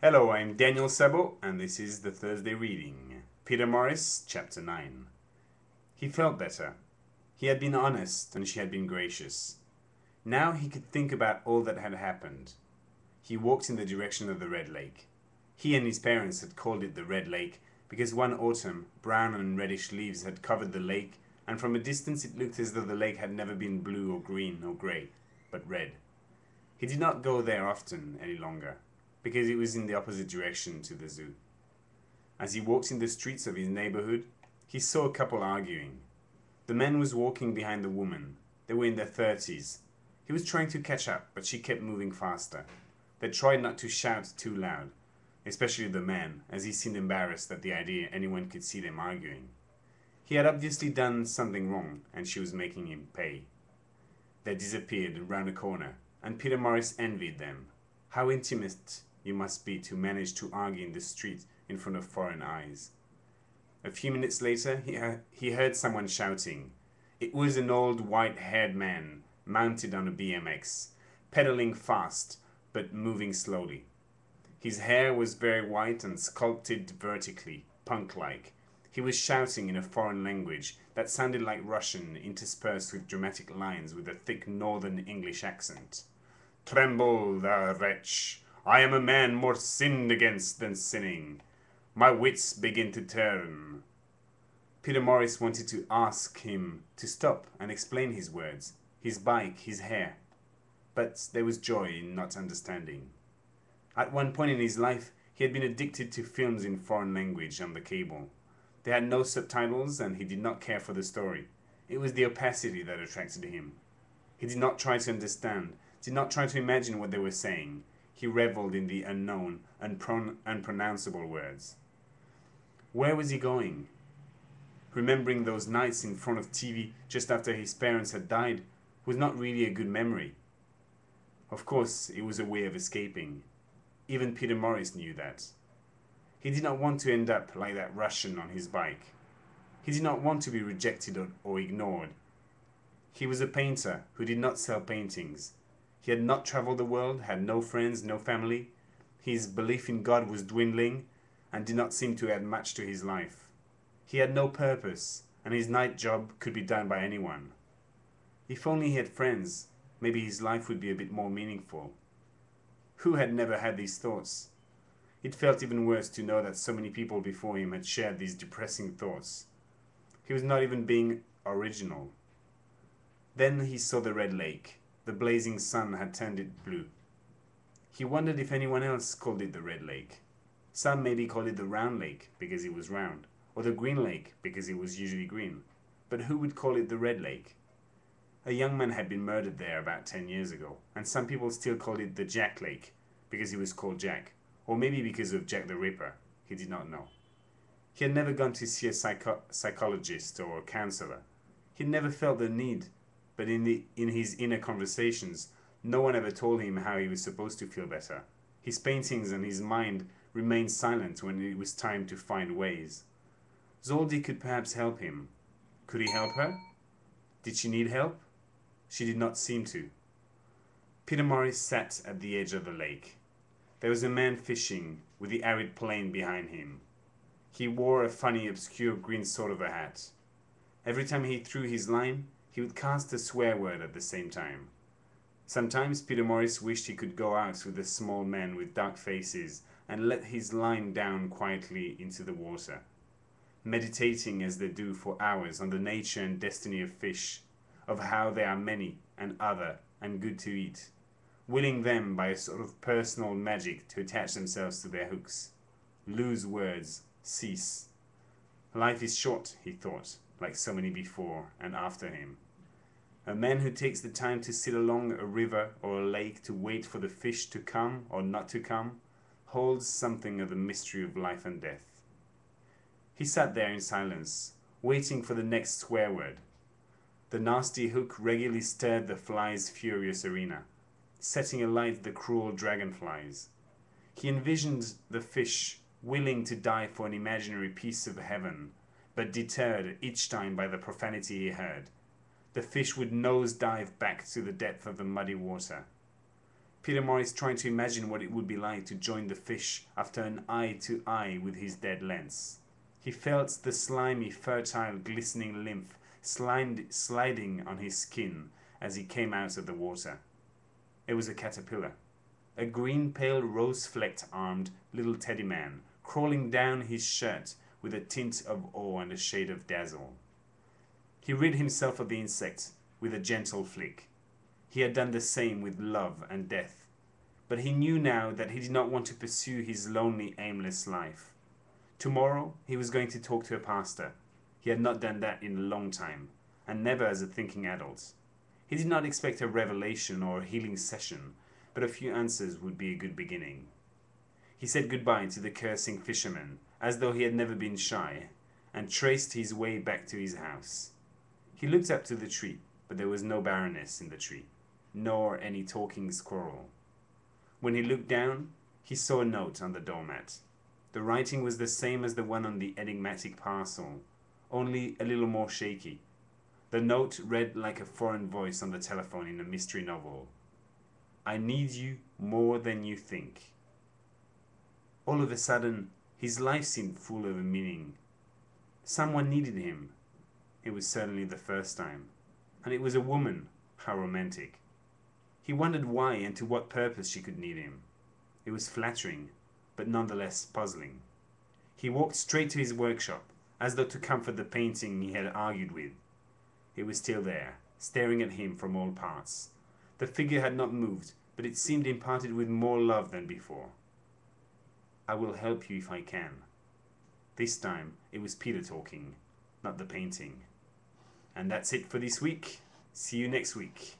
Hello, I'm Daniel Szabo, and this is the Thursday reading. Peter Morris, Chapter 9. He felt better. He had been honest, and she had been gracious. Now he could think about all that had happened. He walked in the direction of the Red Lake. He and his parents had called it the Red Lake because one autumn, brown and reddish leaves had covered the lake, and from a distance it looked as though the lake had never been blue or green or grey, but red. He did not go there often any longer, because it was in the opposite direction to the zoo. As he walked in the streets of his neighborhood, he saw a couple arguing. The man was walking behind the woman. They were in their 30s. He was trying to catch up, but she kept moving faster. They tried not to shout too loud, especially the man, as he seemed embarrassed at the idea anyone could see them arguing. He had obviously done something wrong, and she was making him pay. They disappeared round a corner, and Peter Morris envied them. How intimate you must be to manage to argue in the street in front of foreign eyes. A few minutes later, he heard someone shouting. It was an old white-haired man, mounted on a BMX, pedaling fast, but moving slowly. His hair was very white and sculpted vertically, punk-like. He was shouting in a foreign language that sounded like Russian, interspersed with dramatic lines with a thick northern English accent. Tremble, thou wretch! I am a man more sinned against than sinning. My wits begin to turn. Peter Morris wanted to ask him to stop and explain his words, his bike, his hair. But there was joy in not understanding. At one point in his life, he had been addicted to films in foreign language on the cable. They had no subtitles and he did not care for the story. It was the opacity that attracted him. He did not try to understand, did not try to imagine what they were saying. He reveled in the unknown, unpronounceable words. Where was he going? Remembering those nights in front of TV just after his parents had died was not really a good memory. Of course, it was a way of escaping. Even Peter Morris knew that. He did not want to end up like that Russian on his bike. He did not want to be rejected or ignored. He was a painter who did not sell paintings. He had not traveled the world, had no friends, no family. His belief in God was dwindling and did not seem to add much to his life. He had no purpose, and his night job could be done by anyone. If only he had friends, maybe his life would be a bit more meaningful. Who had never had these thoughts? It felt even worse to know that so many people before him had shared these depressing thoughts. He was not even being original. Then he saw the Red Lake. The blazing sun had turned it blue. He wondered if anyone else called it the Red Lake. Some maybe called it the Round Lake because it was round, or the Green Lake because it was usually green. But who would call it the Red Lake? A young man had been murdered there about 10 years ago, and some people still called it the Jack Lake because he was called Jack, or maybe because of Jack the Ripper. He did not know. He had never gone to see a psychologist or a counselor. He had never felt the need, but in his inner conversations, no one ever told him how he was supposed to feel better. His paintings and his mind remained silent when it was time to find ways. Zoldy could perhaps help him. Could he help her? Did she need help? She did not seem to. Peter Morris sat at the edge of the lake. There was a man fishing, with the arid plain behind him. He wore a funny, obscure green sort of a hat. Every time he threw his line, he would cast a swear word at the same time. Sometimes Peter Morris wished he could go out with the small men with dark faces and let his line down quietly into the water, meditating as they do for hours on the nature and destiny of fish, of how they are many and other and good to eat, willing them by a sort of personal magic to attach themselves to their hooks. Lose words, cease. Life is short, he thought, like so many before and after him. A man who takes the time to sit along a river or a lake to wait for the fish to come or not to come holds something of the mystery of life and death. He sat there in silence, waiting for the next swear word. The nasty hook regularly stirred the flies' furious arena, setting alight the cruel dragonflies. He envisioned the fish willing to die for an imaginary piece of heaven, but deterred each time by the profanity he heard. The fish would nose dive back to the depth of the muddy water. Peter Morris tried to imagine what it would be like to join the fish after an eye-to-eye with his dead lens. He felt the slimy, fertile, glistening lymph sliding on his skin as he came out of the water. It was a caterpillar. A green, pale, rose-flecked armed little teddy man crawling down his shirt with a tint of awe and a shade of dazzle. He rid himself of the insect with a gentle flick. He had done the same with love and death, but he knew now that he did not want to pursue his lonely, aimless life. Tomorrow he was going to talk to a pastor. He had not done that in a long time, and never as a thinking adult. He did not expect a revelation or a healing session, but a few answers would be a good beginning. He said goodbye to the cursing fisherman, as though he had never been shy, and traced his way back to his house. He looked up to the tree, but there was no Baroness in the tree, nor any talking squirrel. When he looked down, he saw a note on the doormat. The writing was the same as the one on the enigmatic parcel, only a little more shaky. The note read like a foreign voice on the telephone in a mystery novel. I need you more than you think. All of a sudden, his life seemed full of meaning. Someone needed him. It was certainly the first time. And it was a woman. How romantic. He wondered why and to what purpose she could need him. It was flattering, but nonetheless puzzling. He walked straight to his workshop, as though to comfort the painting he had argued with. It was still there, staring at him from all parts. The figure had not moved, but it seemed imparted with more love than before. I will help you if I can. This time it was Peter talking, not the painting. And that's it for this week. See you next week.